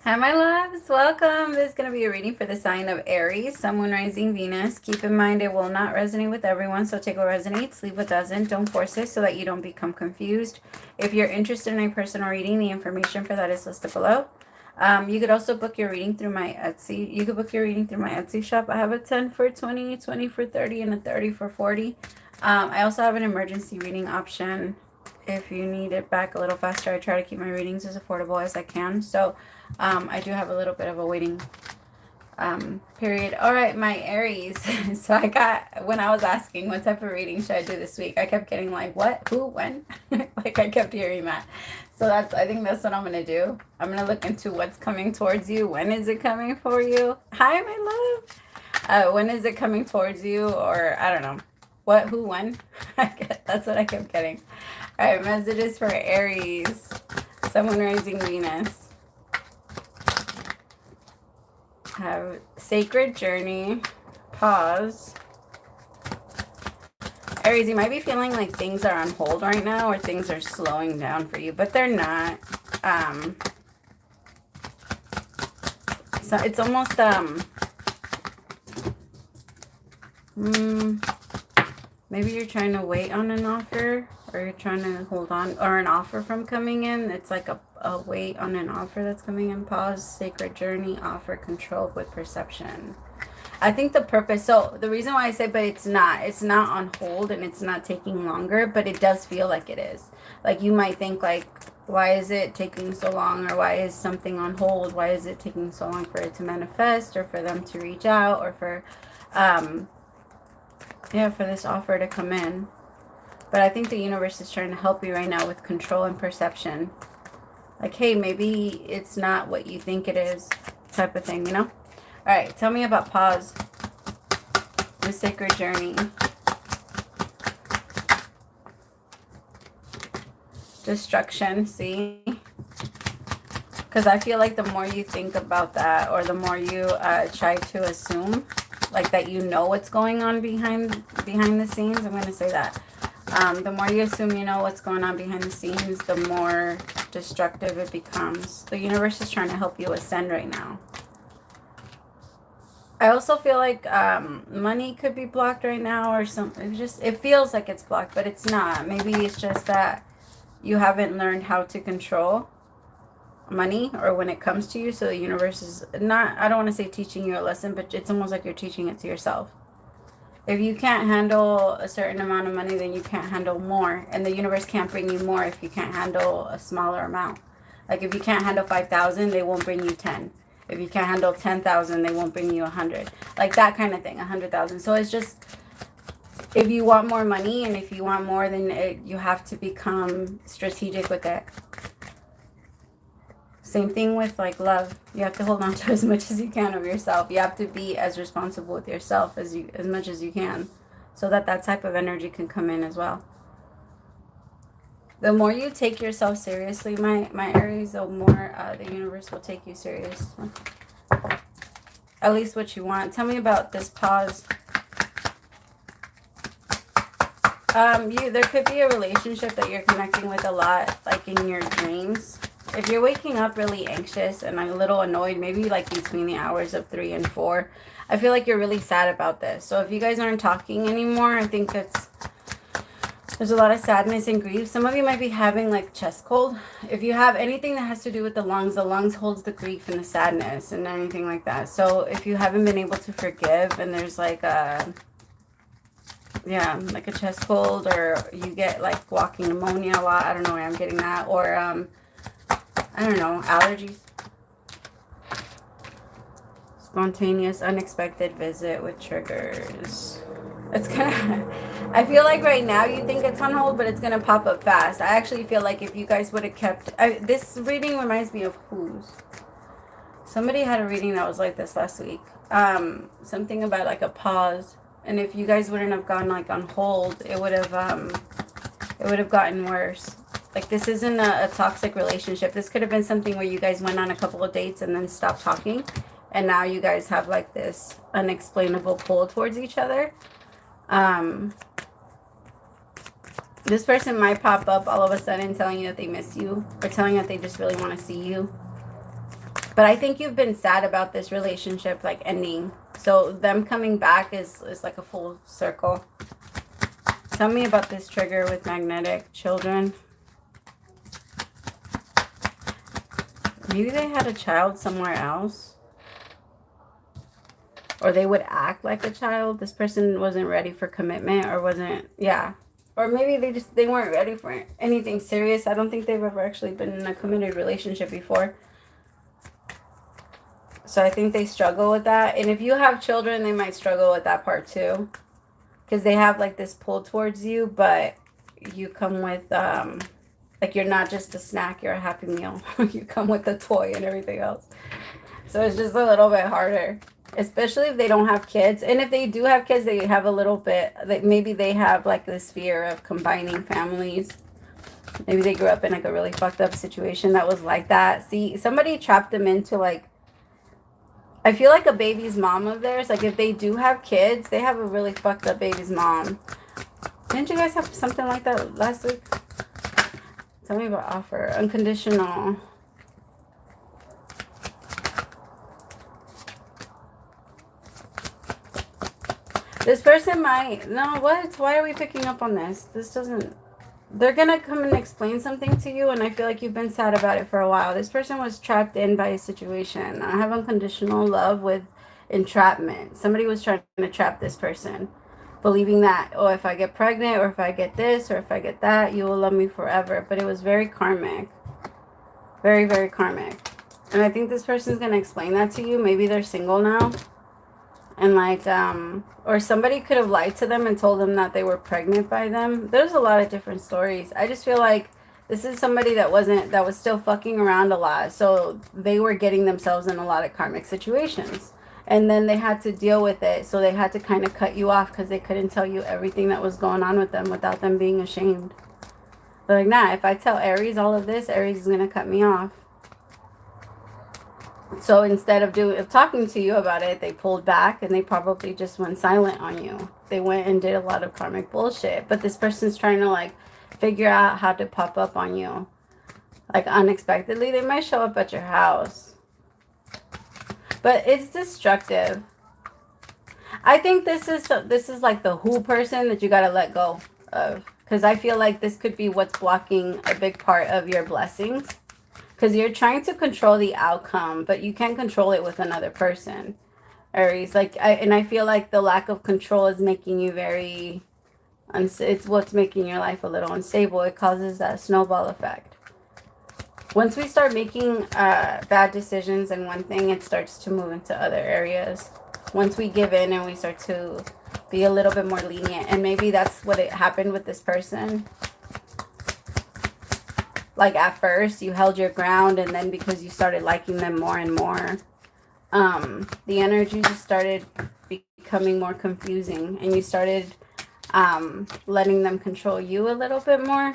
Hi, my loves. Welcome. This is going to be a reading for the sign of Aries, Sun, Moon, Rising, Venus. Keep in mind it will not resonate with everyone, so take what resonates, leave what doesn't. Don't force it so that you don't become confused. If you're interested in a personal reading, the information for that is listed below. You could also book your reading through my Etsy. You could book your reading through my Etsy shop. I have a 10 for 20, 20 for 30, and a 30 for 40. I also have an emergency reading option. If you need it back a little faster, I try to keep my readings as affordable as I can. So I do have a little bit of a waiting period. All right, my Aries. So I got, when I was asking what type of reading should I do this week, I kept getting like, what, who, when? Like I kept hearing that. So I think that's what I'm going to do. I'm going to look into what's coming towards you. When is it coming for you? Hi, my love. When is it coming towards you? Or I don't know. What, who, when? That's what I kept getting. All right, messages for Aries. Someone rising Venus. Have sacred journey. Pause. Aries, you might be feeling like things are on hold right now or things are slowing down for you, but they're not. So it's almost maybe you're trying to wait on an offer, or you're trying to hold on, or an offer from coming in. It's like a wait on an offer that's coming in. Pause, sacred journey, offer, control with perception. I think the purpose, so the reason why I say, but it's not on hold and it's not taking longer, but it does feel like it is. Like you might think like, why is it taking so long, or why is something on hold? Why is it taking so long for it to manifest, or for them to reach out, or for, for this offer to come in. But I think the universe is trying to help you right now with control and perception. Like, hey, maybe it's not what you think it is, type of thing, you know? All right, tell me about pause. The sacred journey. Destruction, see? Because I feel like the more you think about that, or the more you try to assume, like that you know what's going on behind the scenes, I'm going to say that. The more you assume you know what's going on behind the scenes, the more destructive it becomes. The universe is trying to help you ascend right now. I also feel like money could be blocked right now, or something. It feels like it's blocked, but it's not. Maybe it's just that you haven't learned how to control money, or when it comes to you. So the universe is not, I don't want to say teaching you a lesson, but it's almost like you're teaching it to yourself. If you can't handle a certain amount of money, then you can't handle more. And the universe can't bring you more if you can't handle a smaller amount. Like if you can't handle 5,000, they won't bring you 10. If you can't handle 10,000, they won't bring you 100. Like that kind of thing, 100,000. So it's just, if you want more money, and if you want more, then you have to become strategic with it. Same thing with like love. You have to hold on to as much as you can of yourself. You have to be as responsible with yourself as much as you can, so that type of energy can come in as well. The more you take yourself seriously, my Aries, the more the universe will take you serious. At least what you want. Tell me about this pause. There could be a relationship that you're connecting with a lot, like in your dreams. If you're waking up really anxious and a little annoyed, maybe like between the hours of 3 and 4, I feel like you're really sad about this. So if you guys aren't talking anymore, I think there's a lot of sadness and grief. Some of you might be having like chest cold. If you have anything that has to do with the lungs holds the grief and the sadness and anything like that. So if you haven't been able to forgive, and there's like like a chest cold, or you get like walking pneumonia a lot, I don't know why I'm getting that, or I don't know, allergies. Spontaneous, unexpected visit with triggers. It's gonna, I feel like right now you think it's on hold, but it's gonna pop up fast. I actually feel like if you guys would have kept, this reading reminds me of whose? Somebody had a reading that was like this last week. Something about like a pause. And if you guys wouldn't have gone like on hold, it would have gotten worse. Like this isn't a toxic relationship. This could have been something where you guys went on a couple of dates and then stopped talking. And now you guys have like this unexplainable pull towards each other. This person might pop up all of a sudden telling you that they miss you, or telling you that they just really want to see you. But I think you've been sad about this relationship, like, ending. So them coming back is like a full circle. Tell me about this trigger with magnetic children. Maybe they had a child somewhere else. Or they would act like a child. This person wasn't ready for commitment or wasn't, yeah. Or maybe they weren't ready for anything serious. I don't think they've ever actually been in a committed relationship before. So I think they struggle with that. And if you have children, they might struggle with that part too. Because they have like this pull towards you, but you come with, like, you're not just a snack, you're a happy meal. You come with a toy and everything else. So it's just a little bit harder. Especially if they don't have kids. And if they do have kids, they have a little bit, like, maybe they have like this fear of combining families. Maybe they grew up in like a really fucked up situation that was like that. See, somebody trapped them into, like, I feel like a baby's mom of theirs. Like, if they do have kids, they have a really fucked up baby's mom. Didn't you guys have something like that last week? Tell me about offer. Unconditional. This person might, no, what? Why are we picking up on this? This doesn't, they're going to come and explain something to you, and I feel like you've been sad about it for a while. This person was trapped in by a situation. I have unconditional love with entrapment. Somebody was trying to trap this person, believing that, oh, if I get pregnant, or if I get this, or if I get that, you will love me forever. But it was very karmic. Very, very karmic. And I think this person's going to explain that to you. Maybe they're single now. And like, or somebody could have lied to them and told them that they were pregnant by them. There's a lot of different stories. I just feel like this is somebody that was still fucking around a lot. So they were getting themselves in a lot of karmic situations. And then they had to deal with it. So they had to kind of cut you off because they couldn't tell you everything that was going on with them without them being ashamed. They're like, nah, if I tell Aries all of this, Aries is going to cut me off. So instead of talking to you about it, they pulled back and they probably just went silent on you. They went and did a lot of karmic bullshit. But this person's trying to, like, figure out how to pop up on you. Like, unexpectedly. They might show up at your house. But it's destructive. I think this is like the who person that you got to let go of. Because I feel like this could be what's blocking a big part of your blessings. Because you're trying to control the outcome, but you can't control it with another person, Aries. Like, I feel like the lack of control is making you very, it's what's making your life a little unstable. It causes that snowball effect. Once we start making bad decisions in one thing, it starts to move into other areas. Once we give in and we start to be a little bit more lenient, and maybe that's what happened with this person. Like, at first, you held your ground, and then because you started liking them more and more, the energy just started becoming more confusing, and you started letting them control you a little bit more.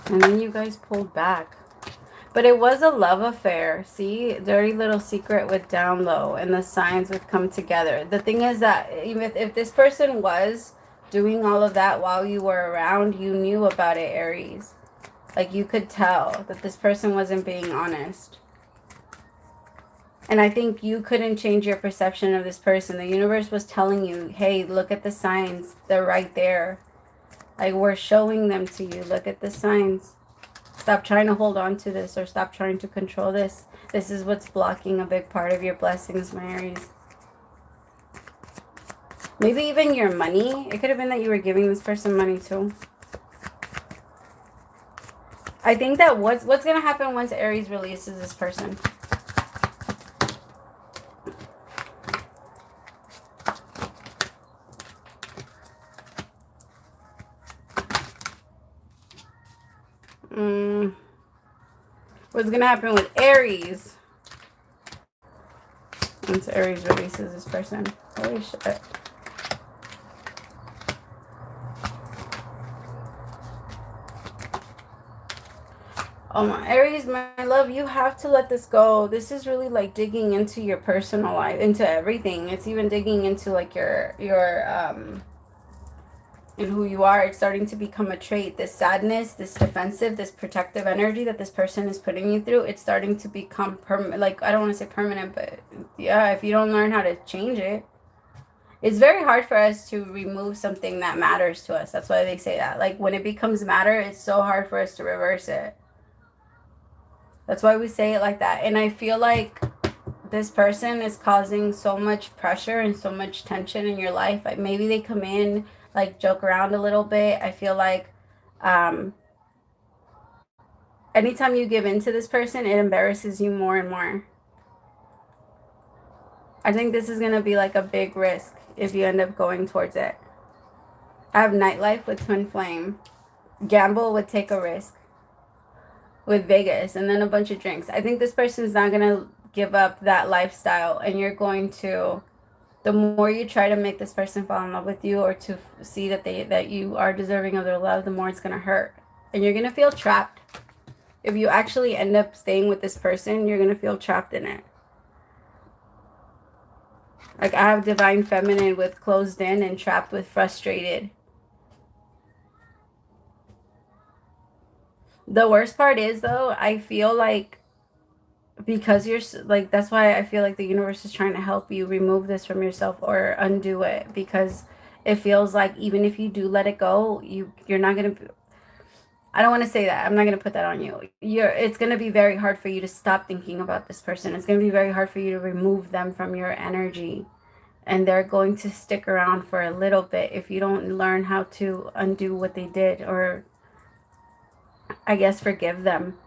And then you guys pulled back. But it was a love affair. See? Dirty little secret with down low. And the signs would come together. The thing is that even if this person was doing all of that while you were around, you knew about it, Aries. Like, you could tell that this person wasn't being honest. And I think you couldn't change your perception of this person. The universe was telling you, hey, look at the signs. They're right there. Like, we're showing them to you. Look at the signs. Stop trying to hold on to this, or stop trying to control this. This is what's blocking a big part of your blessings, my Aries. Maybe even your money. It could have been that you were giving this person money too. I think that what's going to happen once Aries releases this person? What's going to happen with Aries once Aries releases this person? Holy shit. Oh my Aries, my love, you have to let this go. This is really like digging into your personal life, into everything. It's even digging into like your and who you are. It's starting to become a trait. This sadness, this defensive, this protective energy that this person is putting you through, it's starting to become like, I don't want to say permanent, but yeah, if you don't learn how to change it, it's very hard for us to remove something that matters to us. That's why they say that. Like, when it becomes matter, it's so hard for us to reverse it. That's why we say it like that. And I feel like this person is causing so much pressure and so much tension in your life. Like, maybe they come in, like, joke around a little bit. I feel like anytime you give in to this person, it embarrasses you more and more. I think this is going to be like a big risk if you end up going towards it. I have nightlife with twin flame. Gamble would take a risk with Vegas, and then a bunch of drinks. I think this person is not going to give up that lifestyle, and you're going to, the more you try to make this person fall in love with you, or to see that you are deserving of their love, the more it's going to hurt. And you're going to feel trapped. If you actually end up staying with this person, you're going to feel trapped in it. Like, I have divine feminine with closed in and trapped with frustrated. The worst part is, though, I feel like, because you're like, that's why I feel like the universe is trying to help you remove this from yourself or undo it, because it feels like even if you do let it go, you're not going to, I don't want to say that. I'm not going to put that on you. It's going to be very hard for you to stop thinking about this person. It's going to be very hard for you to remove them from your energy. And they're going to stick around for a little bit if you don't learn how to undo what they did, or I guess forgive them.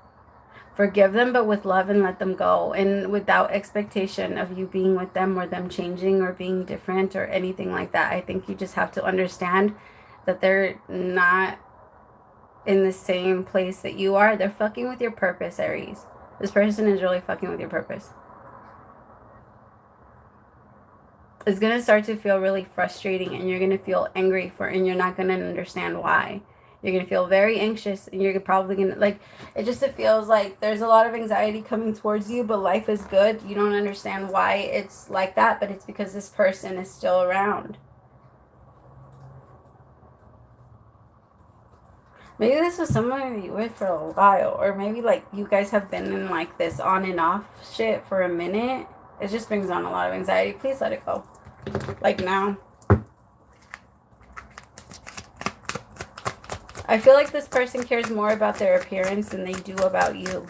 Forgive them, but with love, and let them go. And without expectation of you being with them or them changing or being different or anything like that. I think you just have to understand that they're not in the same place that you are. They're fucking with your purpose, Aries. This person is really fucking with your purpose. It's going to start to feel really frustrating, and you're going to feel angry and you're not going to understand why. You're going to feel very anxious, and you're probably going to, like, it feels like there's a lot of anxiety coming towards you, but life is good. You don't understand why it's like that, but it's because this person is still around. Maybe this was someone you were with for a while, or maybe, like, you guys have been in, like, this on and off shit for a minute. It just brings on a lot of anxiety. Please let it go. Like, now. I feel like this person cares more about their appearance than they do about you.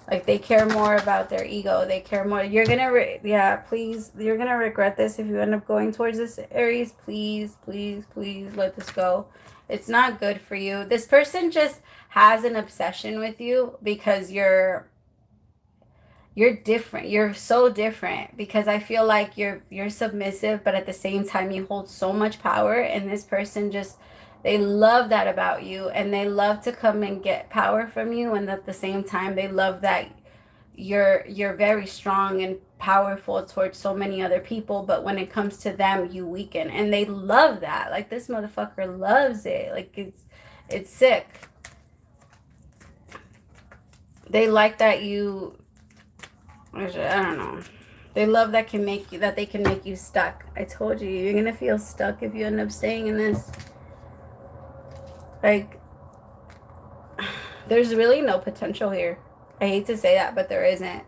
Like, they care more about their ego. They care more. You're going to, please. You're going to regret this if you end up going towards this, Aries. Please, please, please let this go. It's not good for you. This person just has an obsession with you because you're different. You're so different, because I feel like you're submissive, but at the same time you hold so much power, and this person just, they love that about you, and they love to come and get power from you, and at the same time they love that you're very strong and powerful towards so many other people, but when it comes to them, you weaken, and they love that. Like, this motherfucker loves it. Like, it's sick. They like that you, I don't know. They love that they can make you stuck. I told you, you're gonna feel stuck if you end up staying in this. Like, there's really no potential here. I hate to say that, but there isn't.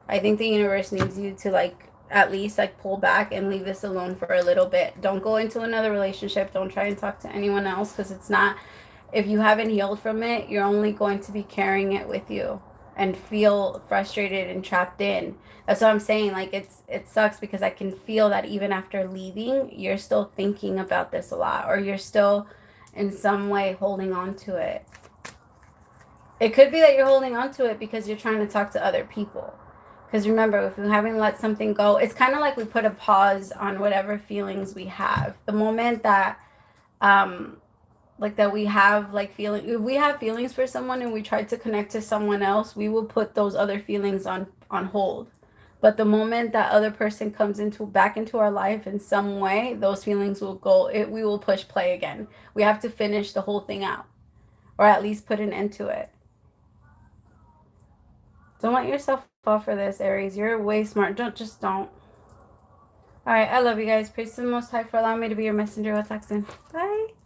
I think the universe needs you to, like, at least, like, pull back and leave this alone for a little bit. Don't go into another relationship. Don't try and talk to anyone else, because it's not, if you haven't healed from it, you're only going to be carrying it with you and feel frustrated and trapped in. That's what I'm saying. Like, it sucks, because I can feel that even after leaving, you're still thinking about this a lot, or you're still in some way holding on to it. It could be that you're holding on to it because you're trying to talk to other people. Because remember, if you haven't let something go, it's kind of like we put a pause on whatever feelings we have. The moment that, like, that we have, like, if we have feelings for someone and we try to connect to someone else, we will put those other feelings on hold. But the moment that other person comes back into our life in some way, those feelings will go, we will push play again. We have to finish the whole thing out, or at least put an end to it. Don't let yourself fall for this, Aries. You're way smart. Don't. All right, I love you guys. Praise to the Most High for allowing me to be your messenger. We'll talk soon. Bye.